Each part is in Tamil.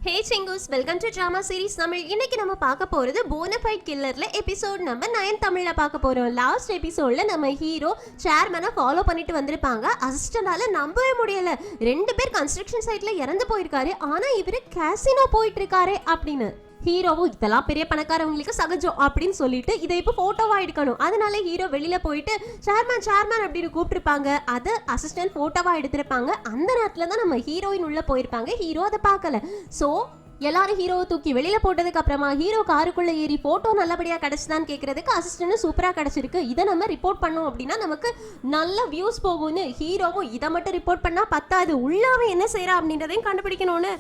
ஹே சிங்கூஸ், welcome to drama series Tamil. இன்னைக்கு நம்ம பார்க்க போகிறது போனஃபைட் கில்லரில் எபிசோட் நம்பர் 9 தமிழில் பார்க்க போகிறோம். லாஸ்ட் எபிசோடில் நம்ம ஹீரோ சேர்மனை ஃபாலோ பண்ணிட்டு வந்திருப்பாங்க. அசிஸ்டண்டால நம்பவே முடியலை, 2 பேர் கன்ஸ்ட்ரக்ஷன் சைட்டில் இறந்து போயிருக்காரு, ஆனால் இவர் கேசினோ போயிட்டு இருக்காரு அப்படின்னு. ஹீரோவும் இதெல்லாம் பெரிய பணக்காரவங்களுக்கு சகஜம் அப்படின்னு சொல்லிட்டு இதை இப்போ போட்டோவா எடுக்கணும். அதனால ஹீரோ வெளியில போயிட்டு சேர்மேன் அப்படின்னு கூப்பிட்டுருப்பாங்க. அதை அசிஸ்டன்ட் போட்டோவா எடுத்திருப்பாங்க. அந்த நேரத்துல தான் நம்ம ஹீரோயின் உள்ள போயிருப்பாங்க. ஹீரோ அதை பார்க்கல. ஸோ எல்லாரும் ஹீரோவை தூக்கி வெளியில போட்டதுக்கு அப்புறமா ஹீரோ காருக்குள்ள ஏறி போட்டோ நல்லபடியா கிடைச்சுதான்னு கேட்கறதுக்கு அசிஸ்டன்ட் சூப்பரா கிடைச்சிருக்கு, இதை நம்ம ரிப்போர்ட் பண்ணோம் அப்படின்னா நமக்கு நல்ல வியூஸ் போகும்னு ஹீரோவும் இதை மட்டும் ரிப்போர்ட் பண்ணா பத்தாது, உள்ளாவே என்ன செய்யறா அப்படின்றதையும் கண்டுபிடிக்கணும்னு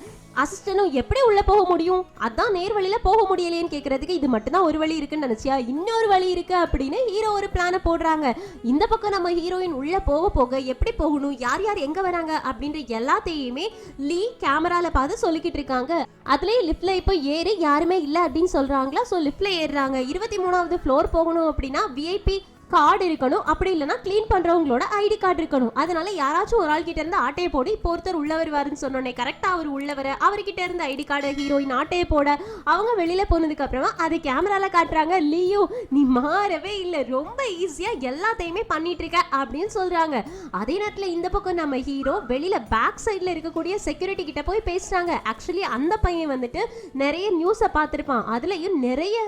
அசிஸ்டனும் எப்படி உள்ள போக முடியும், அதான் நேர் வழியில போக முடியலையேன்னு கேட்கறதுக்கு இது மட்டும் தான் ஒரு வழி இருக்குன்னு நினைச்சியா, இன்னொரு வழி இருக்கு அப்படின்னு ஹீரோ ஒரு பிளானை போடுறாங்க. இந்த பக்கம் நம்ம ஹீரோயின் உள்ள போக எப்படி போகணும், யார் யார் எங்க வராங்க அப்படின்ற எல்லாத்தையுமே லீ கேமரால பார்த்து சொல்லிக்கிட்டு இருக்காங்க. அதுலயே லிஃப்ட்ல இப்போ ஏறி யாருமே இல்லை அப்படின்னு சொல்றாங்களா. ஸோ லிஃப்ட்ல ஏறுறாங்க. 23வது ஃப்ளோர் போகணும் அப்படின்னா விஐபி கார்டு இருக்கணும், அப்படி இல்லைன்னா கிளீன் பண்றவங்களோட ஐடி கார்டு இருக்கணும். அதனால யாராச்சும் ஒரு ஆள் கிட்ட இருந்து ஆட்டையை போடு. இப்போ ஒருத்தர் உள்ள வருவாருன்னு சொன்னோன்னே கரெக்டா அவர் உள்ளவர அவர்கிட்ட இருந்து ஐடி கார்டு ஹீரோயின் ஆட்டையை போட அவங்க வெளியில போனதுக்கு அப்புறமா அதை கேமரால காட்டுறாங்க. லியோ நீ மாறவே இல்லை, ரொம்ப ஈஸியா எல்லாத்தையுமே பண்ணிட்டு இருக்க அப்படின்னு சொல்றாங்க. அதே நேரத்துல இந்த பக்கம் நம்ம ஹீரோ வெளியில பேக் சைட்ல இருக்கக்கூடிய செக்யூரிட்டி கிட்ட போய் பேசுறாங்க. ஆக்சுவலி அந்த பையன் வந்துட்டு நிறைய நியூஸை பார்த்திருப்பான், அதுலயும் நிறைய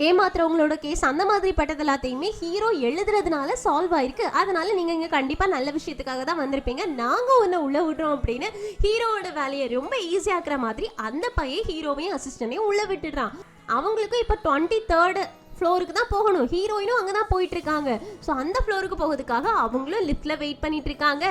ஏமாத்துறவங்களோட கேஸ் அந்த மாதிரி பட்டது எல்லாத்தையுமே ஹீரோ எழுதுறதுனால சால்வ் ஆயிருக்கு. அதனால நீங்க இங்க கண்டிப்பா நல்ல விஷயத்துக்காக தான் வந்திருப்பீங்க, நாங்க ஒன்னு உள்ள விடுறோம் அப்படின்னு ஹீரோவோட வேலையை ரொம்ப ஈஸியாக்குற மாதிரி அந்த பையன் ஹீரோவையும் அசிஸ்டன்டையும் உள்ள விட்டுடுறான். அவங்களுக்கும் இப்ப 23rd ஃப்ளோருக்கு தான் போகணும். ஹீரோயினும் அங்கதான் போயிட்டு இருக்காங்க. ஸோ அந்த ஃப்ளோருக்கு போகிறதுக்காக அவங்களும் லிஃப்ட்ல வெயிட் பண்ணிட்டு இருக்காங்க.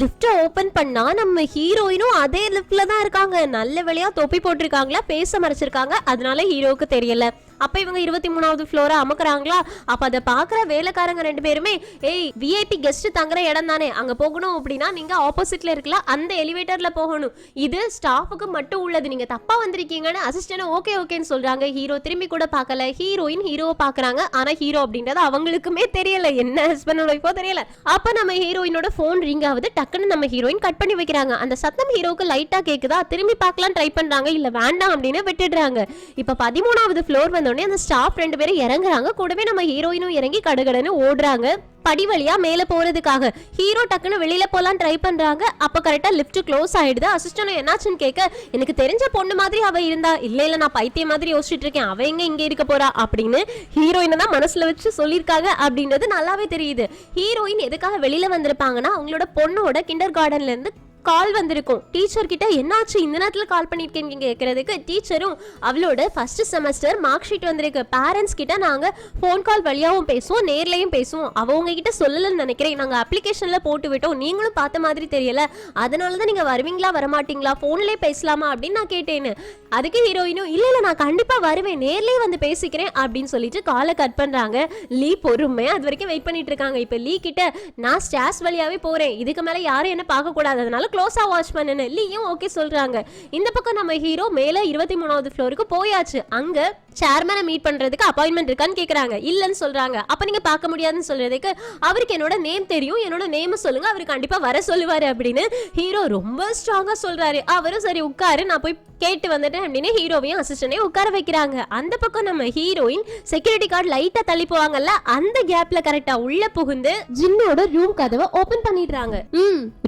லிஃப்ட்டை ஓப்பன் பண்ணா நம்ம ஹீரோயினும் அதே லிஃப்ட்ல தான் இருக்காங்க. நல்ல வேளையா தொப்பி போட்டிருக்காங்களா, பேச மறைச்சிருக்காங்க, அதனால ஹீரோவுக்கு தெரியல. அப்ப இவங்க 23வது ஃப்ளோரை அமக்குறாங்களா. அப்ப அதை பாக்குற வேலைக்காரங்க 2 பேருமே ஏய் விஐபி கெஸ்ட் தங்குற இடம் தானே, அங்க போகணும் அப்படின்னா நீங்க ஆப்போசிட்ல இருக்கலாம், அந்த எலிவேட்டர்ல போகணும், இது ஸ்டாஃபுக்கு மட்டும் உள்ளது, நீங்க தப்பா வந்திருக்கீங்கன்னு அசிஸ்டன்ட் ஓகேன்னு சொல்றாங்க. ஹீரோ திரும்பி கூட பார்க்கல. ஹீரோயின் ஹீரோவை பாக்குறாங்க, ஆனா ஹீரோ அப்படின்றது அவங்களுக்குமே தெரியல, என்ன ஹஸ்பண்ட் ஒய்ஃபோ தெரியல. அப்ப நம்ம ஹீரோயினோட போன் ரிங் ஆகுது. டக்குன்னு நம்ம ஹீரோயின் கட் பண்ணி வைக்கிறாங்க. அந்த சத்தம் ஹீரோக்கு லைட்டா கேக்குதா, திரும்பி பார்க்கலாம் ட்ரை பண்றாங்க, இல்ல வேண்டாம் அப்படின்னு விட்டுடுறாங்க. இப்ப 13வது ஃப்ளோர் வந்து அந்த ஸ்டாஃப் 2 பேரும் இறங்குறாங்க. கூடவே நம்ம ஹீரோயினும் இறங்கி கடகடன்னு ஓடுறாங்க படி வழியா மேல போறதுக்காக. ஹீரோ டக்குன்னு வெளியில போலாம் ட்ரை பண்றாங்க. அப்ப கரெக்டா லிஃப்ட் க்ளோஸ் ஆயிடுது. அசிஸ்டன்ட் என்னாச்சுன்னு கேட்க எனக்கு தெரிஞ்ச பொண்ணு மாதிரி அவ இருந்தா, இல்ல நான் பைத்தியம் மாதிரி யோசிச்சுட்டு இருக்கேன், அவ எங்க இங்க இருக்க போறா அப்படின்னு ஹீரோயினை தான் மனசுல வச்சு சொல்லியிருக்காங்க அப்படின்றது நல்லாவே தெரியுது. ஹீரோயின் எதுக்காக வெளியில வந்திருப்பாங்கன்னா அவங்களோட பொண்ணோட கிண்டர் கார்டன்ல இருந்து கால் வந்திருக்கும். டீச்சர் கிட்ட என்னாச்சு இந்த நேரத்துல கால் பண்ணிருக்கேன்னு கேட்கறதுக்கு டீச்சரும் அவளோட ஃபர்ஸ்ட் செமஸ்டர் மார்க் ஷீட் வந்திருக்கு, பேரண்ட்ஸ் கிட்ட நாங்க போன் கால் வழியாவும் பேசுவோம், நேர்லயும் பேசுவோம், அவங்க கிட்ட சொல்லலன்னு நினைக்கிறேன், நாங்க அப்ளிகேஷன்ல போட்டு விட்டோம், நீங்களும் பார்த்த மாதிரி தெரியல, அதனாலதான் நீங்க வருவீங்களா வரமாட்டீங்களா, போன்லயே பேசலாமா அப்படின்னு நான் கேட்டேன்னு. அதுக்கு ஹீரோயினும் இல்ல நான் கண்டிப்பா வருவேன், நேர்லயே வந்து பேசிக்கிறேன் அப்படின்னு சொல்லிட்டு காலை கட் பண்றாங்க. லீ பொறுமையா அது வரைக்கும் வெயிட் பண்ணிட்டு இருக்காங்க. இப்ப லீ கிட்ட நான் ஸ்டாஸ் வழியாவே போறேன், இதுக்கு மேல யாரும் என்ன பார்க்க கூடாது, அதனால க்ளோஸா வாட்ச் பண்ணுன்னு லீயும் ஓகே சொல்றாங்க. இந்த பக்கம் நம்ம ஹீரோ மேல 23வது ஃப்ளோருக்கு போயாச்சு. அங்க சேர்மனை மீட் பண்றதுக்கு அப்பாயின்மெண்ட் இருக்கான்னு கேக்குறாங்க. இல்லன்னு சொல்றாங்க. அப்ப நீங்க பார்க்க முடியாதுன்னு சொல்றதுக்கு அவருக்கு என்னோட நேம் தெரியும், என்னோட நேம் சொல்லுங்க, அவரு கண்டிப்பா வர சொல்லுவாரு அப்படின்னு ஹீரோ ரொம்ப ஸ்ட்ராங்கா சொல்றாரு. அவரும் சரி உட்காரு நான் போய் கேட்டு வந்துட்டேன் அப்படின்னு ஹீரோவையும் அசிஸ்டன்டையும் உட்கார வைக்கிறாங்க. அந்த பக்கம் நம்ம ஹீரோயின் செக்யூரிட்டி கார்டு லைட்டா தள்ளி போவாங்கல்ல, அந்த கேப்ல கரெக்டா உள்ள புகுந்து ஜின்னோட ரூம் கதவை ஓபன் பண்ணிடுறாங்க.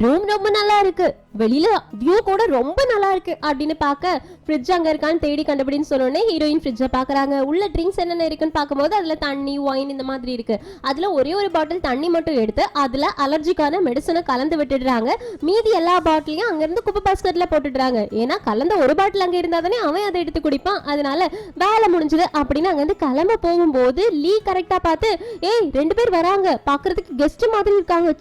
ரூம் ரொம்ப நல்லா இருக்கு, வெளியில வியூ கூட ரொம்ப நல்லா இருக்கு அப்படின்னு பார்க்க ஃப்ரிட்ஜ் அங்க இருக்கான்னு தேடி கண்டுபிடின்னு சொன்னோடனே ஹீரோயின் ஃப்ரிட்ஜை பாக்குறாங்க. உள்ள ட்ரிங்க்ஸ் என்னென்ன இருக்குன்னு பார்க்கும்போது அதுல தண்ணி ஒயின் இந்த மாதிரி இருக்கு. அதுல ஒரே ஒரு பாட்டில் தண்ணி மட்டும் எடுத்து அதுல அலர்ஜிக்கான மெடிசனை கலந்து விட்டுடுறாங்க. மீதி எல்லா பாட்டிலையும் அங்க இருந்து குப்பை பாஸ்கெட்ல போட்டுடுறாங்க. ஏன்னா கலந்த ஒரு பாட்டில் அங்க இருந்தா தானே அவன் அதை எடுத்து குடிப்பான், அதனால வேலை முடிஞ்சது அப்படின்னு அங்க இருந்து கிளம்ப போகும்போது லீ கரெக்டா பார்த்து ஏய் 2 பேர் வராங்க, பாக்குறதுக்கு கெஸ்ட் மாதிரி இருக்காங்க,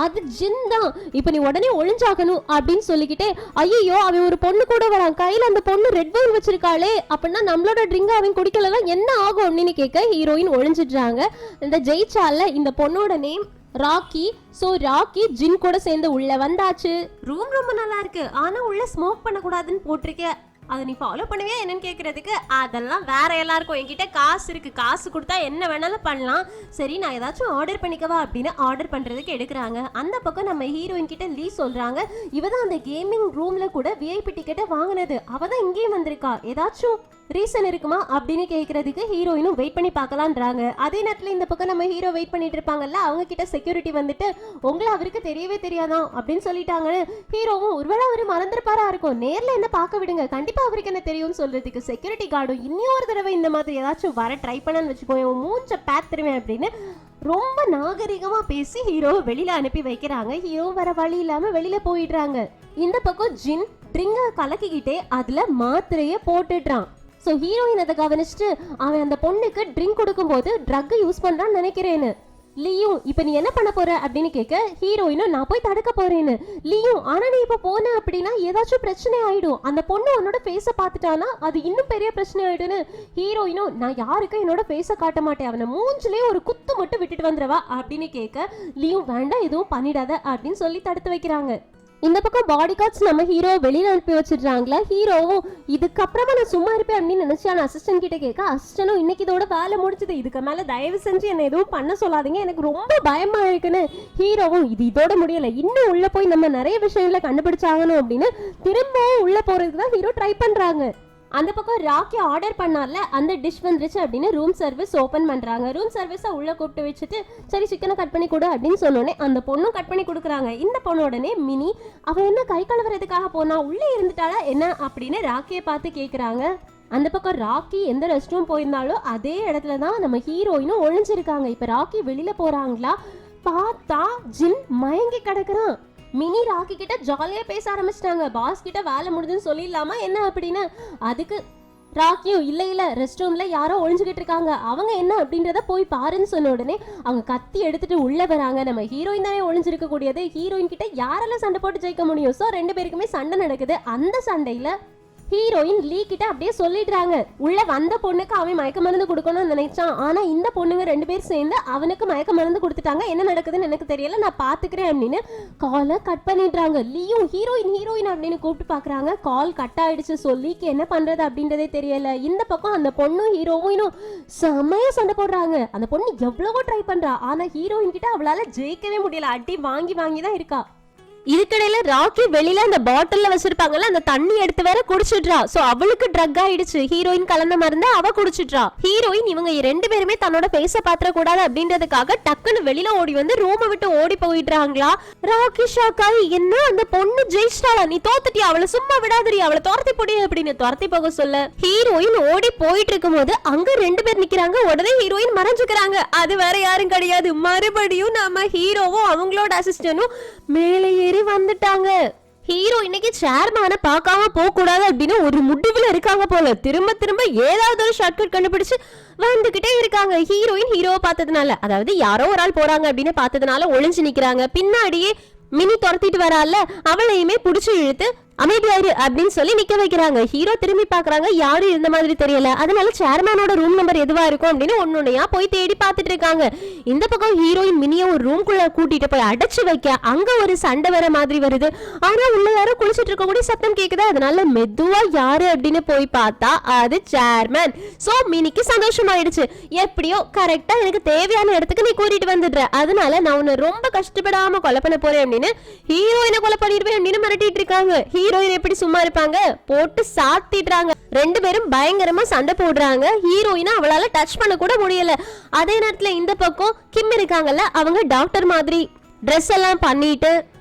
அது ஜின் தான், இப்ப நீ உடனே ஒளிஞ்சாகணும் அப்படின்னு சொல்லிக்கிட்டே ஐயோ அவன் ஒரு பொண்ணு கூட வரான், கையில அந்த பொண்ணு ரெட் வைன் வச்சிருக்காளே, அப்படின்னா நம்மளோட ட்ரிங்க் அவன் குடிக்கலாம் என்ன ஆகும் அப்படின்னு கேட்க ஹீரோயின் ஒளிஞ்சிடுறாங்க. இந்த ஜெயிச்சால இந்த பொண்ணோட நேம் ராக்கி. சோ ராக்கி ஜின் கூட சேர்ந்து உள்ள வந்தாச்சு. ரூம் ரொம்ப நல்லா இருக்கு, ஆனா உள்ள ஸ்மோக் பண்ண கூடாதுன்னு போட்டிருக்க. அதை நீ ஃபாலோ பண்ணுவியா என்னன்னு கேட்கறதுக்கு, அதெல்லாம் வேற எல்லாருக்கும், என்கிட்ட காசு இருக்கு, காசு கொடுத்தா என்ன வேணாலும் பண்ணலாம், சரி நான் ஏதாச்சும் ஆர்டர் பண்ணிக்கவா அப்படின்னு ஆர்டர் பண்றதுக்கு எடுக்கிறாங்க. அந்த பக்கம் நம்ம ஹீரோயின் கிட்ட லீ சொல்றாங்க, இவதான் அந்த கேமிங் ரூம்ல கூட விஐபி டிக்கெட்டை வாங்கினது, அவதான் இங்கேயும் வந்திருக்கா, ஏதாச்சும் ரீசன் இருக்குமா அப்படின்னு கேட்கறதுக்கு ஹீரோயினும் வெயிட் பண்ணி பார்க்கலான்றாங்க. அதே நேரத்தில் இந்த பக்கம் நம்ம ஹீரோ வெயிட் பண்ணிட்டு இருப்பாங்கல்ல, அவங்க கிட்ட செக்யூரிட்டி வந்துட்டு உங்களை அவருக்கு தெரியவே தெரியாதான் அப்படின்னு சொல்லிட்டாங்க. ஹீரோவும் ஒருவேளை அவரு மறந்துருப்பாரா இருக்கும், நேர்ல என்ன பார்க்க விடுங்க, கண்டிப்பா அவருக்கு என்ன தெரியும்னு சொல்றதுக்கு செக்யூரிட்டி கார்டும் இன்னொரு தடவை இந்த மாதிரி ஏதாச்சும் வர ட்ரை பண்ணான்னு வச்சுக்கோங்க, மூஞ்ச பேத்துருவேன் அப்படின்னு ரொம்ப நாகரிகமா பேசி ஹீரோவை வெளியில அனுப்பி வைக்கிறாங்க. ஹீரோ வர வழி இல்லாம வெளியில போயிடுறாங்க. இந்த பக்கம் ஜின் ட்ரிங்க கலக்கிக்கிட்டே அதுல மாத்திரைய போட்டுடுறான். ஸோ ஹீரோயின் அதை கவனிச்சுட்டு அவன் அந்த பொண்ணுக்கு ட்ரிங்க் கொடுக்கும்போது ட்ரக் யூஸ் பண்றான்னு நினைக்கிறேன்னு லீயும் இப்போ நீ என்ன பண்ண போற அப்படின்னு கேட்க ஹீரோயினும் நான் போய் தடுக்க போறேன்னு லீயும் ஆனா நீ இப்போ போன அப்படின்னா ஏதாச்சும் பிரச்சனை ஆயிடும், அந்த பொண்ணு உன்னோட ஃபேஸை பார்த்துட்டானா அது இன்னும் பெரிய பிரச்சனை ஆயிடுன்னு ஹீரோயினும் நான் யாருக்கும் என்னோட ஃபேஸை காட்ட மாட்டேன், அவனை மூஞ்சிலே ஒரு குத்து மட்டும் விட்டுட்டு வந்துடுவா அப்படின்னு கேட்க லீயும் வேண்டாம் எதுவும் பண்ணிடாத அப்படின்னு சொல்லி தடுத்து வைக்கிறாங்க. இந்த பக்கம் பாடி கார்ட்ஸ் நம்ம ஹீரோ வெளியில அனுப்பி வச்சிடுறாங்களா. ஹீரோவும் இதுக்கப்புறமா நான் சும்மா இருப்பேன் அப்படின்னு நினைச்சு அந்த அசிஸ்டன்ட் கிட்ட கேட்க அசிஸ்டனும் இன்னைக்கு இதோட வேலை முடிச்சது, இதுக்கு மேல தயவு செஞ்சு என்ன எதுவும் பண்ண சொல்லாதீங்க, எனக்கு ரொம்ப பயமா இருக்குன்னு ஹீரோவும் இது இதோட முடியல, இன்னும் உள்ள போய் நம்ம நிறைய விஷயங்களை கண்டுபிடிச்சாகணும் அப்படின்னு திரும்பவும் உள்ள போறதுக்கு தான் ஹீரோ ட்ரை பண்றாங்க. அந்த பக்கம் ராக்கி ஆர்டர் பண்ணார்ல அந்த டிஷ் வந்துருச்சு அப்படின்னு ரூம் சர்வீஸ் ஓப்பன் பண்றாங்க. ரூம் சர்வீஸை உள்ள கூப்பிட்டு வச்சுட்டு சரி சிக்கனை கட் பண்ணி கொடு அப்படின்னு சொன்னோடனே அந்த பொண்ணும் கட் பண்ணி கொடுக்குறாங்க. இந்த பொண்ணோடனே மினி அவ என்ன கை கழுவுறதுக்காக போனா உள்ளே இருந்துட்டாளா என்ன அப்படின்னு ராக்கியை பார்த்து கேட்குறாங்க. அந்த பக்கம் ராக்கி எந்த ரெஸ்ட் ரூம் போயிருந்தாலும் அதே இடத்துல தான் நம்ம ஹீரோயினும் ஒழிஞ்சிருக்காங்க. இப்போ ராக்கி வெளியில போறாங்களா பார்த்தா ஜின் மயங்கி கிடக்குறான். மினி ராக்கி கிட்ட ஜாலியா பேச ஆரம்பிச்சிட்டாங்க, பாஸ் கிட்ட வேலை முடிஞ்சுன்னு சொல்லிடலாமா என்ன அப்படின்னு. அதுக்கு ராக்கியும் இல்ல ரெஸ்ட் ரூம்ல யாரோ ஒழிஞ்சுக்கிட்டு இருக்காங்க, அவங்க என்ன அப்படின்றத போய் பாருன்னு சொன்ன உடனே அவங்க கத்தி எடுத்துட்டு உள்ள வராங்க. நம்ம ஹீரோயின் தானே ஒழிஞ்சிருக்க கூடியது, ஹீரோயின் கிட்ட யாரெல்லாம் சண்டை போட்டு ஜெயிக்க முடியும். ஸோ ரெண்டு பேருக்குமே சண்டை நடக்குது. அந்த சண்டையில ஹீரோயின் லீ கிட்ட அப்படியே சொல்லிடுறாங்க, உள்ள வந்த பொண்ணுக்கு அவன் மயக்க மருந்து கொடுக்கணும்னு நினைச்சான், ஆனா இந்த பொண்ணுங்க ரெண்டு பேர் சேர்ந்து அவனுக்கு மயக்க மருந்து கொடுத்துட்டாங்க, என்ன நடக்குதுன்னு எனக்கு தெரியல நான் பாத்துக்கிறேன் அப்படின்னு காலை கட் பண்ணிடுறாங்க. லீயும் ஹீரோயின் ஹீரோயின் அப்படின்னு கூப்பிட்டு பாக்குறாங்க, கால் கட் ஆயிடுச்சு. லீக்கு என்ன பண்றது அப்படின்றதே தெரியல. இந்த பக்கம் அந்த பொண்ணும் ஹீரோயினும் செமையா சண்டை போடுறாங்க. அந்த பொண்ணு எவ்வளவோ ட்ரை பண்றா, ஆனா ஹீரோயின் கிட்ட அவளால ஜெயிக்கவே முடியல, அடி வாங்கி வாங்கி தான் இருக்கா. இதுக்கிடையில ராக்கி வெளியில அந்த பாட்டில்ல வச்சிருப்பாங்கல்ல அந்த தண்ணி எடுத்து வேற குடிச்சிடுறா. சோ அவளுக்கு ட்ரக் ஆயிடுச்சு, ஹீரோயின் கலந்த மருந்து அவ குடிச்சிடுறா. ஹீரோயின் இவங்க ரெண்டு பேருமே தன்னோட ஃபேஸ பாத்திர கூடாது அப்படின்றதுக்காக டக்குன்னு வெளியில ஓடி வந்து ரூமை விட்டு ஓடி போயிடுறாங்களா. ராக்கி ஷாக்காய் என்ன அந்த பொண்ணு ஜெயிச்சிட்டாளா, நீ தோத்துட்டியா, அவளை சும்மா விடாதடி, அவளை துரத்தி போடி அப்படின்னு துரத்தி போக சொல்ல ஹீரோயின் ஓடி போயிட்டு இருக்கும் போது அங்க ரெண்டு பேர் நிக்கிறாங்க. உடனே ஹீரோயின் மறைஞ்சுக்கிறாங்க. அது வேற யாரும் கிடையாது, மறுபடியும் நம்ம ஹீரோவும் அவங்களோட அசிஸ்டனும் மேலே வந்துட்டாங்க. ஹீரோ இன்னைக்கு சேர்மேனை பார்க்காம போக கூடாது அப்படின்னு ஒரு முடிவுல இருக்காங்க போல. திரும்ப திரும்ப ஏதாவது ஒரு ஷார்ட்கட் கண்டுபிடிச்சு வந்துகிட்டே இருக்காங்க. ஹீரோயின் ஹீரோவை பார்த்ததுனால, அதாவது யாரோ ஒரு ஆள் போறாங்க அப்படின்னு பார்த்ததுனால ஒளிஞ்சு நிக்கிறாங்க. பின்னாடியே மினி துரத்திட்டு வரால அவளையுமே புடிச்சு இழுத்து அமைதியாரு அப்படின்னு சொல்லி நிக்க வைக்கிறாங்க. ஹீரோ திரும்பி பாக்குறாங்க, யாரும் இருந்த மாதிரி தெரியல. அதனால சேர்மேனோட ரூம் நம்பர் எதுவா இருக்கும் அப்படின்னு ஒன்னொன்னையா போய் தேடி பார்த்துட்டு இருக்காங்க. இந்த பக்கம் ஹீரோயின் மினிய ஒரு ரூம்குள்ள கூட்டிட்டு போய் அடைச்சு வைக்க அங்க ஒரு சண்டை வர மாதிரி வருது. ஆனா உள்ள யாரும் குளிச்சுட்டு இருக்க கூட சத்தம் கேக்குது. அதனால மெதுவா யாரு அப்படின்னு போய் பார்த்தா அது சேர்மேன். சோ மினிக்கு சந்தோஷமாயிடுச்சு, எப்படியோ கரெக்டா எனக்கு தேவையான இடத்துக்கு நீ கூட்டிட்டு வந்துடுற, அதனால நான் உன்னை ரொம்ப கஷ்டப்படாம கொலை பண்ண போறேன் அப்படின்னு ஹீரோயினை கொலை பண்ணிடுவேன் அப்படின்னு மிரட்டிட்டு இருக்காங்க. ஹீரோயின் எப்படி சும்மா இருப்பாங்க, போட்டு சாத்திடுறாங்க. ரெண்டு பேரும் பயங்கரமா சண்டை போடுறாங்க. ஹீரோயினை அவளால டச் பண்ண கூட முடியல. அதே நேரத்துல இந்த பக்கம் கிம் இருக்காங்கல்ல, அவங்க டாக்டர் மாதிரி ட்ரெஸ் எல்லாம் பண்ணிட்டு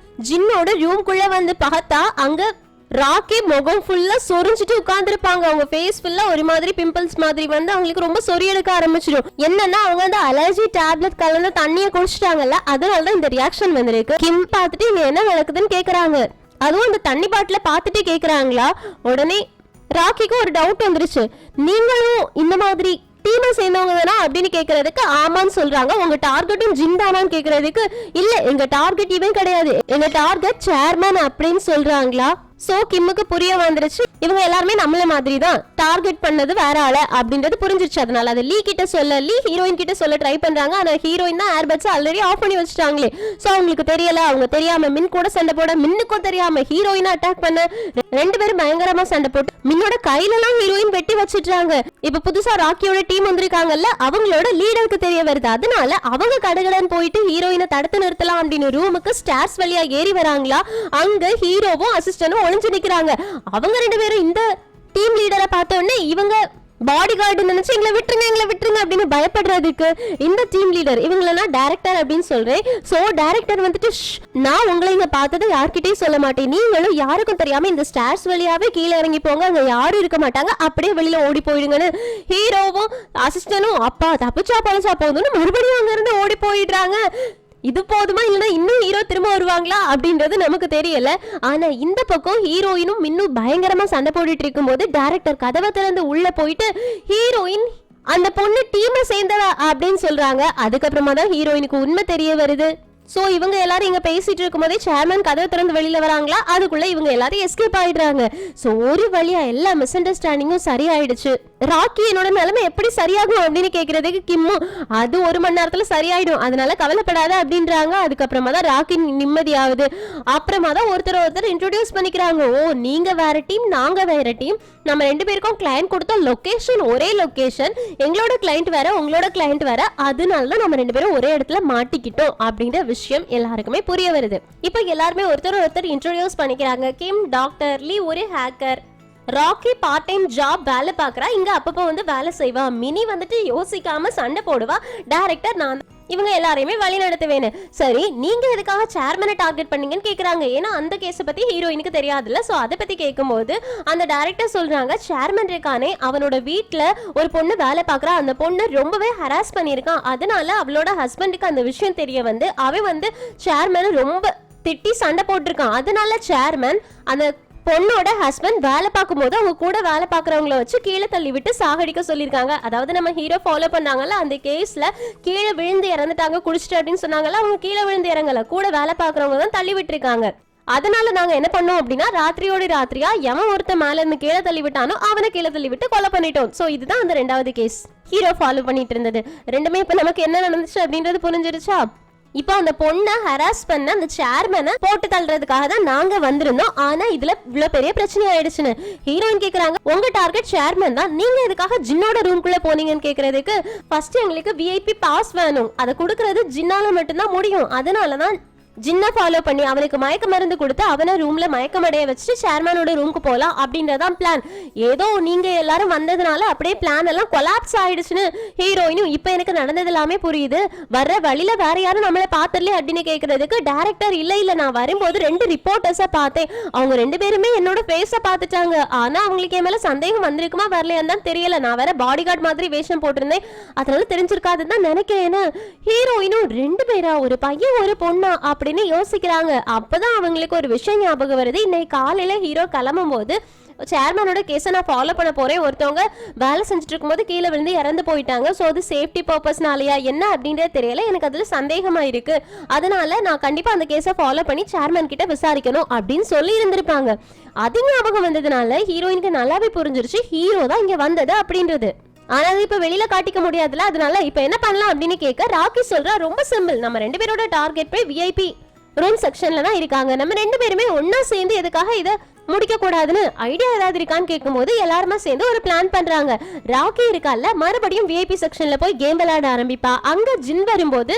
ஜின்னோட ரூம்குள்ள வந்து பார்த்தா அங்க ராக்கி முகம் ஃபுல்லா சொரிஞ்சிட்டு உட்கார்ந்துருப்பாங்க. அவங்க ஃபேஸ் ஃபுல்லா ஒரு மாதிரி பிம்பிள்ஸ் மாதிரி வந்து அவங்களுக்கு ரொம்ப சொறி எடுக்க ஆரம்பிச்சிடும். என்னன்னா அவங்க வந்து அலர்ஜி டேப்லெட் கலந்து தண்ணியை குடிச்சிட்டாங்கல்ல, அதனாலதான் இந்த ரியாக்ஷன் வந்திருக்கு. கிம் பார்த்துட்டு இங்க என்ன நடக்குதுன்னு கேக்குறாங்க. அதுவும் அந்த தண்ணி பாட்டில பார்த்துட்டு கேக்குறாங்களா. உடனே ராக்கிக்கு ஒரு டவுட் வந்துருச்சு, நீங்களும் இந்த மாதிரி டீமை சேர்ந்தவங்க தானா அப்படின்னு கேக்குறதுக்கு ஆமான்னு சொல்றாங்க. உங்க டார்கெட்டும் ஜின் தானான்னு கேக்குறதுக்கு இல்ல எங்க டார்கெட் இவன் கிடையாது, எங்க டார்கெட் சேர்மேன் அப்படின்னு சொல்றாங்களா. சோ கிம்முக்கு புரிய வந்துருச்சு இவங்க எல்லாருமே நம்மள மாதிரி தான் டார்கெட் பண்ணது வேற ஆள அப்படின்றது புரிஞ்சிருச்சு. அதனால அது லீ கிட்ட சொல்ல லீ ஹீரோயின் கிட்ட சொல்ல ட்ரை பண்றாங்க. ஆனா ஹீரோயின் தான் ஏர்பட்ஸ் ஆல்ரெடி ஆஃப் பண்ணி வச்சுட்டாங்களே. சோ அவங்களுக்கு தெரியல, அவங்க தெரியாம மின் கூட சண்டை போட, மின்னுக்கும் தெரியாம ஹீரோயினை அட்டாக் பண்ண, ரெண்டு பேரும் பயங்கரமா சண்டை போட்டு மின்னோட கையில எல்லாம் ஹீரோயின் வெட்டி வச்சிட்டாங்க. இப்ப புதுசா ராக்கியோட டீம் வந்திருக்காங்கல்ல, அவங்களோட லீடருக்கு தெரிய வருது. அதனால அவங்க கடகடன் போயிட்டு ஹீரோயினை தடுத்து நிறுத்தலாம் அப்படின்னு ரூமுக்கு ஸ்டார்ஸ் வழியா ஏறி வராங்களா. அங்க ஹீரோவும் அசிஸ்டன்டும் ஒளிஞ்சு நிக்கிறாங்க. அவங்க ரெண்டு பேரும் இந்த டீம் லீடரை பார்த்த உடனே இவங்க பாடி கார்டு நினைச்சு எங்களை விட்டுருங்க அப்படின்னு பயப்படுறதுக்கு இந்த டீம் லீடர் இவங்கள டைரக்டர் அப்படின்னு சொல்றேன். சோ டைரக்டர் வந்துட்டு நான் உங்களை இங்க பார்த்தது யார்கிட்டயும் சொல்ல மாட்டேன், நீங்களும் யாருக்கும் தெரியாம இந்த ஸ்டார்ஸ் வழியாவே கீழே இறங்கி போங்க, அங்க யாரும் இருக்க மாட்டாங்க, அப்படியே வெளியில ஓடி போயிடுங்கன்னு ஹீரோவும் அசிஸ்டனும் அப்பா தப்பிச்சா பழச்சா போதும்னு மறுபடியும் அங்க இருந்து ஓடி போயிடுறாங்க. இது போதுமா இல்லைன்னா இன்னும் ஹீரோ திரும்ப வருவாங்களா அப்படின்றது நமக்கு தெரியல. ஆனா இந்த பக்கம் ஹீரோயினும் இன்னும் பயங்கரமா சண்டை போட்டுட்டு இருக்கும் போது டைரக்டர் கதவை திறந்து உள்ள போயிட்டு ஹீரோயின் அந்த பொண்ணு டீமை சேர்ந்தவ அப்படின்னு சொல்றாங்க. அதுக்கப்புறமா தான் ஹீரோயினுக்கு உண்மை தெரிய வருது. சோ இவங்க எல்லாரும் இங்க பேசிட்டு இருக்கும் போதே சேர்மன் கதவை திறந்து வெளியில வராங்களா. அதுக்குள்ள இவங்க எல்லாரும் எஸ்கேப் ஆயிடுறாங்க. சோ ஒரு வழியா எல்லா மிஸ் அண்டர்ஸ்டாண்டிங்கும் சரியாயிடுச்சு. ராக்கி என்னோட நிலைமை எப்படி சரியாகும் அப்படின்னு கேக்குறதுக்கு கிம்மு அது 1 மணி நேரத்துல சரியாயிடும், அதனால கவலைப்படாத அப்படின்றாங்க. அதுக்கப்புறமா தான் ராக்கி நிம்மதியாகுது. அப்புறமா தான் ஒருத்தர் இன்ட்ரோடியூஸ் பண்ணிக்கிறாங்க. ஓ நீங்க வேற டீம், நாங்க வேற டீம், நம்ம ரெண்டு பேருக்கும் கிளைண்ட் கொடுத்த லொகேஷன் ஒரே லொகேஷன், எங்களோட கிளைண்ட் வேற உங்களோட கிளைண்ட் வேற, அதனாலதான் நம்ம ரெண்டு பேரும் ஒரே இடத்துல மாட்டிக்கிட்டோம் அப்படின்ற விஷயம் எல்லாருக்குமே புரிய வருது. இப்போ எல்லாருமே ஒருத்தர் இன்ட்ரோடியூஸ் பண்ணிக்கிறாங்க. கிம் டாக்டர், லீ ஒரு hacker, Rocky part time job வேலை பார்க்கறா, இங்க அப்பப்போ வந்து வேலை செய்வா, மினி வந்துட்டு யோசிக்காம சண்டை போடுவா, டைரக்டர் நான் இவங்க எல்லாரையுமே வழி நடத்துவேன்னு. சரி நீங்க எதுக்காக சேர்மனை டார்கெட் பண்ணீங்கன்னு கேக்குறாங்க. ஏன்னா அந்த கேஸை பத்தி ஹீரோயினுக்கு தெரியாதுல்ல. சோ அதை பத்தி கேட்கும்போது அந்த டைரக்டர் சொல்றாங்க சேர்மன் இருக்கானே அவனோட வீட்டுல ஒரு பொண்ணு வேலை பார்க்கறா, அந்த பொண்ணு ரொம்பவே ஹராஸ் பண்ணியிருக்கான், அதனால அவளோட ஹஸ்பண்டுக்கு அந்த விஷயம் தெரிய வந்து அவன் வந்து சேர்மனை ரொம்ப திட்டி சண்டை போட்டிருக்கான். அதனால சேர்மன் அந்த பொண்ணோட ஹஸ்பண்ட் வேலை பார்க்கும் போது அவங்க கூட வேலை பார்க்கறவங்கள வச்சு கீழே தள்ளி விட்டு சாகடிக்க சொல்லியிருக்காங்க. அதாவது நம்ம ஹீரோ ஃபாலோ பண்ணாங்கல்ல, அந்த கேஸ்ல கீழே விழுந்து இறந்துட்டாங்க குடிச்சிட்டு அப்படின்னு சொன்னாங்கல்ல, அவங்க கீழே விழுந்து இறங்கல, கூட வேலை பார்க்கறவங்க தான் தள்ளி விட்டுருக்காங்க. அதனால நாங்க என்ன பண்ணோம் அப்படின்னா ராத்திரியோட ராத்திரியா எவன் ஒருத்த மேல இருந்து கீழே தள்ளி விட்டானோ அவனை கீழே தள்ளி விட்டு கொலை பண்ணிட்டோம். சோ இதுதான் அந்த 2வது கேஸ் ஹீரோ ஃபாலோ பண்ணிட்டு இருந்தது. ரெண்டுமே இப்ப நமக்கு என்ன நடந்துச்சு அப்படின்றது புரிஞ்சிருச்சா. இப்போ அந்த பொண்ணை ஹராஸ் பண்ண அந்த சேர்மனை போட்டு தள்ளுறதுக்காக தான் நாங்க வந்திருந்தோம். ஆனா இதுல இவ்வளவு பெரிய பிரச்சனை ஆயிடுச்சுன்னு ஹீரோயின் கேக்குறாங்க. உங்க டார்கெட் சேர்மன் தான், நீங்க எதுக்காக ஜின்னோட ரூம்குள்ள போனீங்கன்னு கேக்குறதுக்கு ஃபர்ஸ்ட் எங்களுக்கு விஐபி பாஸ் வேணும், அதை கொடுக்கறது ஜின்னால மட்டும்தான் முடியும், அதனாலதான் ஜின்னை ஃபாலோ பண்ணி அவனுக்கு மயக்க மருந்து கொடுத்து அவனை ரூம்ல மயக்கமடைய வச்சுட்டு சேர்மனோட ரூமுக்கு போலாம் அப்படின்றதான் பிளான். ஏதோ நீங்க எல்லாரும் வந்ததுனால அப்படியே பிளான் எல்லாம் கொலாப்ஸ் ஆயிடுச்சுன்னு ஹீரோயினும் இப்ப எனக்கு நடந்தது எல்லாமே புரியுது, வர்ற வழியில வேற யாரும் நம்மளை பாத்துடல அப்படின்னு கேக்குறதுக்கு டைரக்டர் இல்ல நான் வரும்போது 2 ரிப்போர்ட்டர்ஸ பார்த்தேன், அவங்க 2 பேருமே என்னோட ஃபேஸ பாத்துட்டாங்க, ஆனா அவங்களுக்கு என் மேல சந்தேகம் வந்திருக்குமா வரலையான்னு தான் தெரியல, நான் வேற பாடி கார்டு மாதிரி வேஷம் போட்டிருந்தேன் அதனால தெரிஞ்சிருக்காதுன்னு தான் நினைக்கிறேன். ஹீரோயினும் 2 பேரா, ஒரு பையன் ஒரு பொண்ணா அப்படின்னு யோசிக்கிறாங்க. அப்பதான் அவங்களுக்கு ஒரு விஷயம் ஞாபகம் வருது. இன்னைக்கு காலையில ஹீரோ கிளம்பும் போது சேர்மனோட கேஸை நான் ஃபாலோ பண்ண போறேன், ஒருத்தவங்க வேலை செஞ்சுட்டு இருக்கும்போது கீழே விழுந்து இறந்து போயிட்டாங்க, ஸோ அது சேஃப்டி பர்பஸ்னாலயா என்ன அப்படின்றது தெரியல, எனக்கு அதுல சந்தேகமா இருக்கு, அதனால நான் கண்டிப்பா அந்த கேஸை ஃபாலோ பண்ணி சேர்மன் கிட்ட விசாரிக்கணும் அப்படின்னு சொல்லி இருந்திருப்பாங்க. அது ஞாபகம் வந்ததுனால ஹீரோயினுக்கு நல்லாவே புரிஞ்சிருச்சு ஹீரோ தான் இங்க வந்தது அப்படின்றது. ஆனா அது இப்ப வெளியில காட்டிக்க முடியாதுல, அதனால இப்ப என்ன பண்ணலாம் அப்படின்னு கேட்க ராக்கி சொல்றா ரொம்ப சிம்பிள், நம்ம 2 பேரோட டார்கெட் போய் விஐபி ரூம் செக்ஷன்ல தான் இருக்காங்க, நம்ம 2 பேருமே ஒன்னா சேர்ந்து எதுக்காக இதை முடிக்க கூடாதுன்னு ஐடியா ஏதாவது இருக்கான்னு கேட்கும்போது எல்லாருமே சேர்ந்து ஒரு பிளான் பண்றாங்க. ராக்கி இருக்கால மறுபடியும் விஐபி செக்ஷன்ல போய் கேம் விளையாட ஆரம்பிப்பா. அங்க ஜின் வரும்போது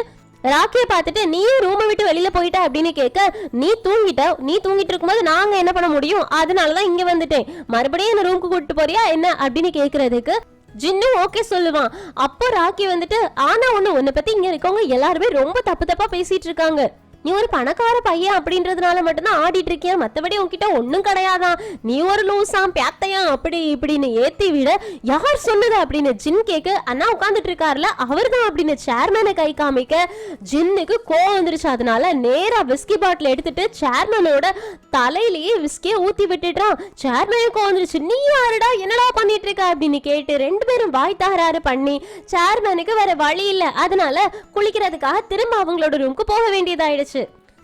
ராக்கிய பார்த்துட்டு நீயும் ரூமை விட்டு வெளியில போயிட்ட அப்படின்னு கேட்க நீ தூங்கிட்டு இருக்கும்போது நாங்க என்ன பண்ண முடியும், அதனாலதான் இங்க வந்துட்டேன், மறுபடியும் என்ன ரூமுக்கு கூட்டிட்டு போறியா என்ன அப்படின்னு கேக்குறதுக்கு ஜின்னும் ஓகே சொல்லுவான். அப்போ ராக்கி வந்துட்டு ஆனா உன்னை பத்தி இங்க இருக்கவங்க எல்லாருமே ரொம்ப தப்பா பேசிட்டு இருக்காங்க, நீ ஒரு பணக்கார பையன் அப்படின்றதுனால மட்டும்தான் ஆடிட்டு இருக்கியா, மத்தபடி உன்கிட்ட ஒன்னும் கிடையாதான், நீ ஒரு லூசாம் பேத்தையா அப்படி இப்படின்னு ஏத்தி விட யார் சொன்னது அப்படின்னு ஜின் கேக்கு அண்ணா உட்காந்துட்டு இருக்காருல அவர் தான் அப்படின்னு சேர்மனை கை காமிக்க ஜின்னுக்கு கோவம் வந்துருச்சு. அதனால நேரா விஸ்கி பாட்டில் எடுத்துட்டு சேர்மனோட தலையிலேயே விஸ்கியை ஊத்தி விட்டுட்டான். சேர்மனே கோவம் வந்துருச்சு, நீ யாருடா என்னடா பண்ணிட்டு இருக்க அப்படின்னு கேட்டு 2 பேரும் வாய் தகராறு பண்ணி சேர்மனுக்கு வேற வழி இல்ல, அதனால குளிக்கிறதுக்காக திரும்ப அவங்களோட ரூமுக்கு போக வேண்டியதாயிடுச்சு.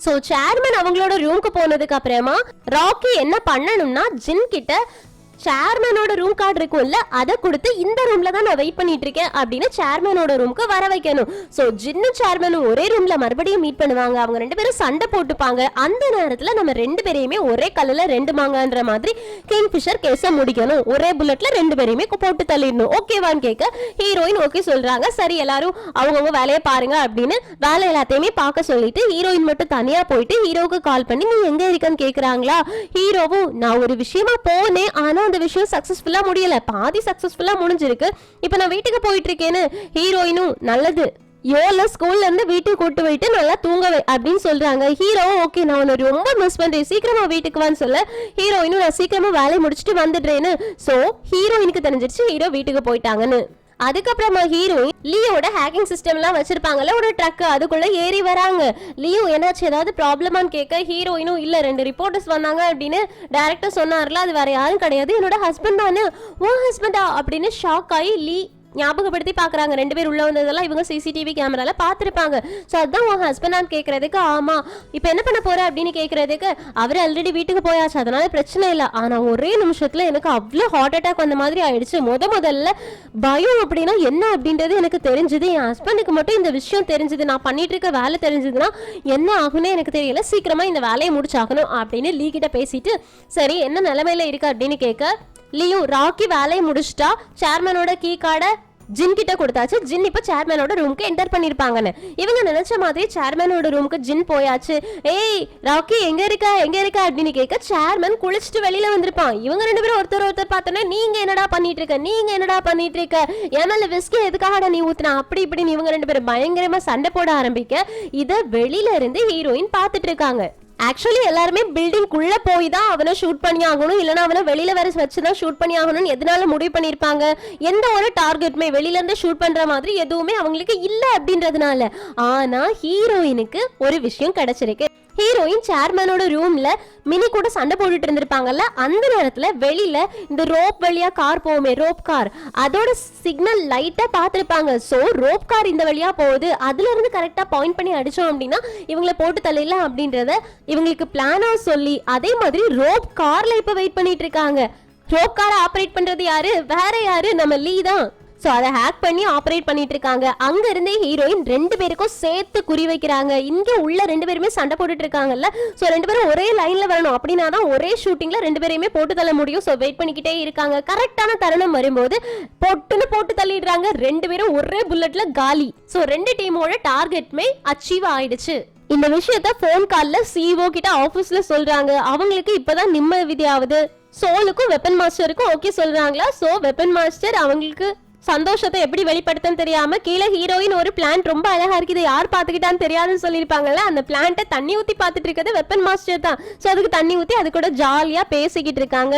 சோ சேர்மன் அவங்களோட ரூமுக்கு போனதுக்கு அப்புறமா ராக்கி என்ன பண்ணணும்னா ஜின் கிட்ட சேர்மனோட ரூம் கார்டு இருக்கும்ல அதை கொடுத்து இந்த ரூம்ல தான் நான் வெயிட் பண்ணிட்டு இருக்கேன் அப்படின்னு சேர்மனோட ரூமுக்கு வர வைக்கணும். சோ ஜின்னும் சேர்மனும் ஒரே ரூம்ல மறுபடியும் மீட் பண்ணுவாங்க. அவங்க ரெண்டு பேரும் சண்டை போட்டுப்பாங்க. அந்த நேரத்துல நம்ம ரெண்டு பேரையுமே ஒரே கல்லுல ரெண்டு மாங்கன்ற மாதிரி கிங்ஃபிஷர் கேஸ முடிக்கணும். ஒரே புல்லட்ல ரெண்டு பேரையுமே போட்டு தள்ளிடணும். ஓகேவான்னு கேட்க ஹீரோயின் ஓகே சொல்றாங்க. சரி எல்லாரும் அவங்கவுங்க வேலையை பாருங்க அப்படின்னு வேலை எல்லாத்தையுமே பார்க்க சொல்லிட்டு ஹீரோயின் மட்டும் தனியா போயிட்டு ஹீரோவுக்கு கால் பண்ணி நீ எங்க இருக்கன்னு கேக்குறாங்களா. ஹீரோவும் நான் ஒரு விஷயமா போனேன், ஆனா அந்த விஷயம் சக்சஸ்ஃபுல்லா முடியல, பாதி சக்சஸ்ஃபுல்லா முடிஞ்சிருக்கு, இப்ப நான் வீட்டுக்கு போயிட்டு இருக்கேன்னு. ஹீரோயினும் நல்லது யோல ஸ்கூல்ல இருந்து வீட்டுக்கு கூட்டு போயிட்டு நல்லா தூங்கவே அப்படின்னு சொல்றாங்க. ஹீரோ ஓகே நான் உன்னை ரொம்ப மிஸ் பண்றேன், சீக்கிரமா வீட்டுக்கு வான்னு சொல்ல ஹீரோயினும் நான் சீக்கிரமா வேலையை முடிச்சுட்டு வந்துடுறேன்னு. சோ ஹீரோயினுக்கு தெரிஞ்சிருச்சு ஹீரோ வீட்டுக்கு போயிட்டாங்கன்னு. அதுக்கப்புறமா ஹீரோயின் லியோட ஹேக்கிங் சிஸ்டம் எல்லாம் வச்சிருப்பாங்கல்ல ஒரு ட்ரக், அதுக்குள்ள ஏறி வராங்க. லியோ என்னாச்சு ஏதாவது ப்ராப்ளமான்னு கேட்க ஹீரோயினும் இல்ல 2 ரிப்போர்ட்டர்ஸ் வந்தாங்க அப்படின்னு டைரக்டர் சொன்னார்ல, அது வேற யாரும் கிடையாது என்னோட ஹஸ்பண்ட் தானே. ஓ ஹஸ்பண்டா அப்படின்னு ஷாக் ஆகி லீ ஞாபகப்படுத்தி பாக்குறாங்க. 2 பேர் உள்ள வந்ததெல்லாம் இவங்க சிசிடிவி கேமரால பாத்துருப்பாங்க. சோ அதான் உன் ஹஸ்பண்டான்னு கேக்குறதுக்கு ஆமா இப்ப என்ன பண்ண போற அப்படின்னு கேக்குறதுக்கு அவர் ஆல்ரெடி வீட்டுக்கு போயாச்சு அதனால பிரச்சனை இல்லை, ஆனா ஒரே நிமிஷத்துல எனக்கு அவ்வளவு ஹார்ட் அட்டாக் வந்த மாதிரி ஆயிடுச்சு. முதல்ல பயம் அப்படின்னா என்ன அப்படின்றது எனக்கு தெரிஞ்சது, என் ஹஸ்பண்டுக்கு மட்டும் இந்த விஷயம் தெரிஞ்சது, நான் பண்ணிட்டு இருக்க வேலை தெரிஞ்சதுன்னா என்ன ஆகுன்னு எனக்கு தெரியல, சீக்கிரமா இந்த வேலையை முடிச்சாகணும் அப்படின்னு லீ கிட்ட பேசிட்டு சரி என்ன நிலைமையில இருக்கு அப்படின்னு கேட்க லியோ ராக்கி வேலையை முடிச்சுட்டா சேர்மனோட கீ கார்டை ஜின் கிட்ட கொடுத்தாச்சு. ஜின் இப்ப சேர்மனோட ரூமுக்கு என்டர் பண்ணிருப்பாங்கன்னு இவங்க நினைச்ச மாதிரி சேர்மனோட ரூமுக்கு ஜின் போயாச்சு. ஏய் ராக்கி எங்க இருக்க அப்படின்னு கேட்க சேர்மன் குளிச்சுட்டு வெளியில வந்திருப்பான். இவங்க 2 பேரும் ஒருத்தர் பார்த்தோன்னா நீங்க என்னடா பண்ணிட்டு இருக்க என் மேல விஸ்கி எதுக்காக நீ ஊத்துனா அப்படி இப்படின்னு இவங்க 2 பேரும் பயங்கரமா சண்டை போட ஆரம்பிக்க இத வெளியில இருந்து ஹீரோயின் பாத்துட்டு இருக்காங்க. ஆக்சுவலி எல்லாருமே பில்டிங்குள்ள போய் தான் அவனை ஷூட் பண்ணி ஆகணும், இல்லைன்னா அவனை வெளியில வேற வச்சுதான் ஷூட் பண்ணி ஆகணும்னு எதனால முடிவு பண்ணிருப்பாங்க. எந்த ஒரு டார்கெட்டுமே வெளியில இருந்து ஷூட் பண்ற மாதிரி எதுவுமே அவங்களுக்கு இல்ல அப்படின்றதுனால. ஆனா ஹீரோயினுக்கு ஒரு விஷயம் கிடைச்சிருக்கு. ஹீரோயின் சேர்மனோட ரூம்ல மினி கூட சண்டை போட்டுட்டு இருந்திருப்பாங்கல்ல, அந்த நேரத்துல வெளியில இந்த ரோப் வழியா கார் போகுமே ரோப் கார், அதோட சிக்னல் லைட்டா பாத்திருப்பாங்க. சோ ரோப் கார் இந்த வழியா போகுது, அதுல இருந்து கரெக்டா பாயிண்ட் பண்ணி அடிச்சோம் அப்படின்னா இவங்களை போட்டு தள்ளிடலாம் அப்படின்றத இவங்களுக்கு பிளானா சொல்லி அதே மாதிரி ரோப் கார்ல இப்ப வெயிட் பண்ணிட்டு இருக்காங்க. ரோப் காரை ஆபரேட் பண்றது யாரு, வேற யாரு, நம்ம லீ தான். சோ அதை ஹேக் பண்ணி ஆபரேட் பண்ணிட்டு இருக்காங்க. அங்க இருந்தே ஹீரோயின் 2 பேருக்கும் சேர்த்து குறி வைக்கிறாங்க. இங்க உள்ள 2 பேருமே சண்டை போட்டுட்டு இருக்காங்கல்ல, சோ 2 பேரும் ஒரே லைன்ல வரணும் அப்படின்னா தான் ஒரே ஷூட்டிங்ல 2 பேரையுமே போட்டு தள்ள முடியும். சோ வெயிட் பண்ணிக்கிட்டே இருக்காங்க. கரெக்டான தருணம் வரும்போது போட்டு தள்ளிடுறாங்க. 2 பேரும் ஒரே புல்லட்ல காலி. சோ 2 டீமோட டார்கெட்மே அச்சீவ் ஆயிடுச்சு. இந்த விஷயத்த போன் கால்ல சிஓ கிட்ட ஆபீஸ்ல சொல்றாங்க. அவங்களுக்கு இப்பதான் நிம்மதியாவது. சோலுக்கும் வெப்பன் மாஸ்டருக்கும் ஓகே சொல்றாங்களா. சோ வெப்பன் மாஸ்டர் அவங்களுக்கு சந்தோஷத்தை எப்படி வெளிப்படுத்தன்னு தெரியாம கீழே ஹீரோயின் ஒரு பிளான்ட் ரொம்ப அழகா இருக்குது யார் பாத்துக்கிட்டான்னு தெரியாதுன்னு சொல்லிருப்பாங்கல்ல, அந்த பிளான்ட்டை தண்ணி ஊத்தி பாத்துட்டு இருக்கிறது வெப்பன் மாஸ்டர் தான். சோ அதுக்கு தண்ணி ஊத்தி அது கூட ஜாலியா பேசிக்கிட்டு இருக்காங்க.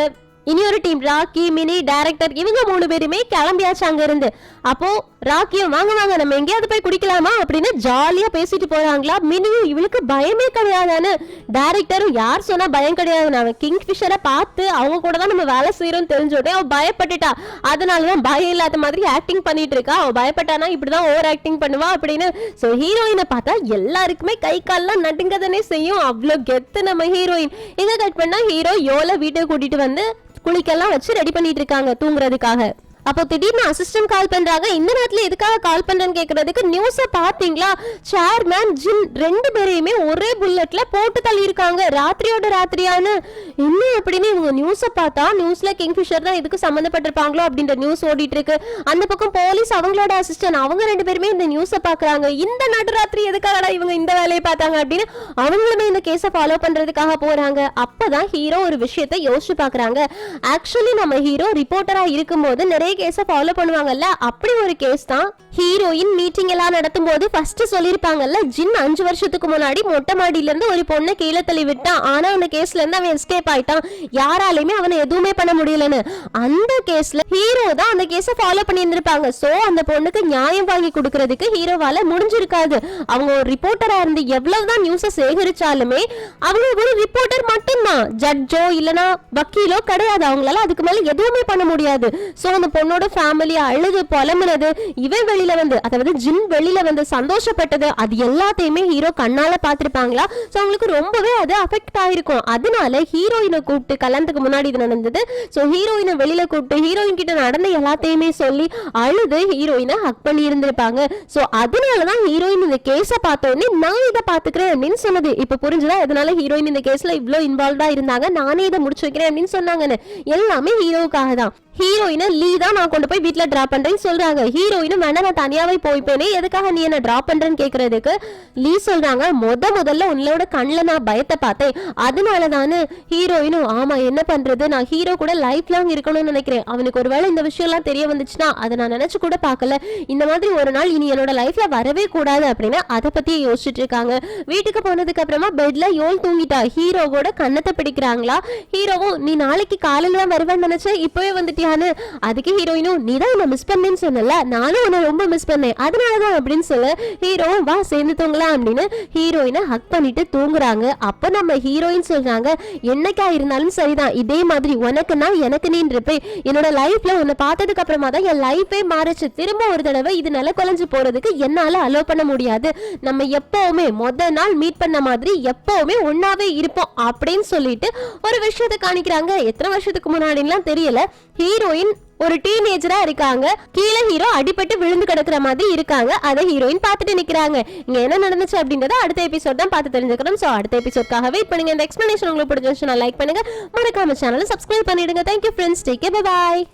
இனி ஒரு டீம் ராக்கி மினி டைரக்டர் இவங்க 3 பேருமே கிளம்பியாச்சு அங்க இருந்து. அப்போ ராக்கியும் வாங்க நம்ம எங்கேயாவது போய் குடிக்கலாமா அப்படின்னு ஜாலியா பேசிட்டு போறாங்களா. மினியும் இவளுக்கு பயமே கிடையாதான்னு, டைரக்டரும் யார் சொன்னா பயம் கிடையாது, அவன் கிங்ஃபிஷரை பார்த்து அவங்க கூட தான் நம்ம வேலை செய்யறோம் தெரிஞ்சோடனே அவ பயப்பட்டுட்டா. அதனாலதான் பயம் இல்லாத மாதிரி ஆக்டிங் பண்ணிட்டு இருக்கா. அவ பயப்பட்டானா இப்படிதான் ஓவர் ஆக்டிங் பண்ணுவா அப்படின்னு. சோ ஹீரோயினை பார்த்தா எல்லாருக்குமே கை கால்லாம் நடுங்கதானே செய்யும், அவ்வளவு கெத்து நம்ம ஹீரோயின். எங்க கட் பண்ணா ஹீரோ யோல வீட்டுக்கு கூட்டிட்டு வந்து குளிக்கெல்லாம் வச்சு ரெடி பண்ணிட்டு இருக்காங்க தூங்குறதுக்காக. அப்போ திடீர்னு அசிஸ்டன்ட் கால் பண்றாங்க. இந்த நேரத்துல எதுக்காக கால் பண்றேன்னு கேக்குறதுக்கு நியூஸ பாத்தீங்களா, சேர்மன் ஜின் 2 பேரையுமே ஒரே புல்லட்ல போட்டு தள்ளி இருக்காங்க ராத்திரியோட ராத்திரியான்னு. இன்னும் அப்படின்னு இவங்க நியூஸ பார்த்தா நியூஸ்ல கிங்ஃபிஷர் தான் இதுக்கு சம்பந்தப்பட்டிருப்பாங்களோ அப்படின்ற நியூஸ் ஓடிட்டு இருக்கு. அந்த பக்கம் போலீஸ் அவங்களோட அசிஸ்டன்ட் அவங்க 2 பேருமே இந்த நியூஸ பாக்குறாங்க. இந்த நடுராத்திரி எதுக்காகடா இவங்க இந்த வேலையை பார்த்தாங்க அப்படின்னு அவங்களுமே இந்த கேஸை ஃபாலோ பண்றதுக்காக போறாங்க. அப்பதான் ஹீரோ ஒரு விஷயத்தை யோசிச்சு பாக்குறாங்க. ஆக்சுவலி நம்ம ஹீரோ ரிப்போர்ட்டரா இருக்கும்போது நிறைய கேஸ ஃபாலோ பண்ணுவாங்கல்ல, அப்படி ஒரு கேஸ் தான் ஹீரோயின் மீட்டிங் எல்லாம் நடத்தும் போது ஃபர்ஸ்ட் சொல்லிருப்பாங்கல்ல, ஜின் 5 வருஷத்துக்கு முன்னாடி மொட்டை மாடியில இருந்து ஒரு பொண்ணை கீழே தள்ளி விட்டான், ஆனா அந்த கேஸ்ல இருந்து அவன் எஸ்கேப் ஆயிட்டான், யாராலையுமே அவனை எதுவுமே பண்ண முடியலன்னு. அந்த கேஸ்ல ஹீரோ தான் அந்த கேஸ ஃபாலோ பண்ணி இருந்திருப்பாங்க. சோ அந்த பொண்ணுக்கு நியாயம் வாங்கி கொடுக்கறதுக்கு ஹீரோவால முடிஞ்சிருக்காது. அவங்க ஒரு ரிப்போர்ட்டரா இருந்து எவ்வளவுதான் நியூஸ சேகரிச்சாலுமே அவங்க ஒரு ரிப்போர்ட்டர் மட்டும்தான், ஜட்ஜோ இல்லனா வக்கீலோ கிடையாது, அவங்களால அதுக்கு மேல எதுவுமே பண்ண முடியாது. சோ அந்த பொண்ணோட ஃபேமிலி அழுது புலம்புனது, இவன் வெளியில வந்து அதாவது ஜின் வெளியில வந்து சந்தோஷப்பட்டது, அது எல்லாத்தையுமே ஹீரோ கண்ணால பாத்திருப்பாங்களா. சோ அவங்களுக்கு ரொம்பவே அது அஃபெக்ட் ஆயிருக்கும். அதனால ஹீரோயினை கூப்பிட்டு கல்யாணத்துக்கு முன்னாடி இது நடந்தது. சோ ஹீரோயினை வெளியில கூப்பிட்டு ஹீரோயின் கிட்ட நடந்த எல்லாத்தையுமே சொல்லி அழுது ஹீரோயினை ஹக் பண்ணி இருந்திருப்பாங்க. சோ அதனாலதான் ஹீரோயின் இந்த கேஸ பார்த்த உடனே நான் இதை பாத்துக்கிறேன் அப்படின்னு சொன்னது. இப்ப புரிஞ்சுதா எதனால ஹீரோயின் இந்த கேஸ்ல இவ்வளவு இன்வால்வ்டா இருந்தாங்க, நானே இதை முடிச்சு வைக்கிறேன் அப்படின்னு சொன்னாங்கன்னு. எல்லாமே ஹீரோவுக்காக தான். ஹீரோயினை லீ தான் நான் கொண்டு போய் வீட்டுல டிராப் பண்றேன்னு சொல்றாங்க. ஹீரோயினும் வேணா நான் தனியாவே போய்ப்பேனே, எதுக்காக நீ என்ன டிராப் பண்றேன்னு கேக்குறதுக்கு லீ சொல்றாங்க, முதல்ல உன்னோட கண்ணுல நான் பயத்தை பார்த்தேன், அதனாலதானு. ஹீரோயினும் ஆமா என்ன பண்றது, நான் ஹீரோ கூட லைஃப் லாங் இருக்கணும்னு நினைக்கிறேன். அவனுக்கு ஒருவேளை இந்த விஷயம் எல்லாம் தெரிய வந்துச்சுன்னா அதை நான் நினைச்சு கூட பார்க்கல. இந்த மாதிரி ஒரு நாள் இனி என்னோட லைஃப்ல வரவே கூடாது அப்படின்னு அதை பத்தியே யோசிச்சுட்டு இருக்காங்க. வீட்டுக்கு போனதுக்கு அப்புறமா பெட்ல யோல் தூங்கிட்டா. ஹீரோவோட கண்ணத்தை பிடிக்கிறாங்களா. ஹீரோவும் நீ நாளைக்கு காலையில தான் வருவேன்னு நினைச்சேன், இப்பவே வந்துட்டு. அதுக்கு ஹீரோயினும் நீ தான் என்ன மிஸ் பண்ணேன்னு சொன்னல, நானும் உன்னை ரொம்ப மிஸ் பண்ணேன், அதனாலதான் அப்படின்னு சொல்ல ஹீரோவும் வா சேர்ந்து தூங்கலாம் அப்படின்னு ஹீரோயினை ஹக் பண்ணிட்டு தூங்குறாங்க. அப்ப நம்ம ஹீரோயின் சொல்றாங்க, என்னைக்கா இருந்தாலும் சரிதான், இதே மாதிரி உனக்கு நான் எனக்கு நீ இருப்பேன். என்னோட லைஃப்ல உன்னை பார்த்ததுக்கு அப்புறமா தான் என் லைஃபே மாறிச்சு. திரும்ப ஒரு தடவை இது நில குலைஞ்சு போறதுக்கு என்னால அலோ பண்ண முடியாது. நம்ம எப்பவுமே முதல் நாள் மீட் பண்ண மாதிரி எப்பவுமே ஒன்னாவே இருப்போம் அப்படின்னு சொல்லிட்டு ஒரு விஷயத்தை காணிக்கிறாங்க. எத்தனை வருஷத்துக்கு முன்னாடிலாம் தெரியல. ஹீரோயின் ஒரு டீனேஜரா இருக்காங்க. கீழே ஹீரோ அடிபட்டு விழுந்து கிடக்குற மாதிரி இருக்காங்க. அதை ஹீரோயின் பார்த்துட்டு நிக்கிறாங்க. இங்க என்ன நடந்துச்சு அப்படின்றத அடுத்த எபிசோட் தான் பார்த்து தெரிஞ்சுக்கிறோம். சோ அடுத்த எபிசோட்காக வெயிட் பண்ணுங்க. இந்த எக்ஸ்பிளனேஷன் உங்களுக்கு பிடிச்சிருந்துச்சுன்னா லைக் பண்ணுங்க, மறக்காம சேனலை சப்ஸ்கிரைப் பண்ணிடுங்க. Thank you friends, take care, bye bye.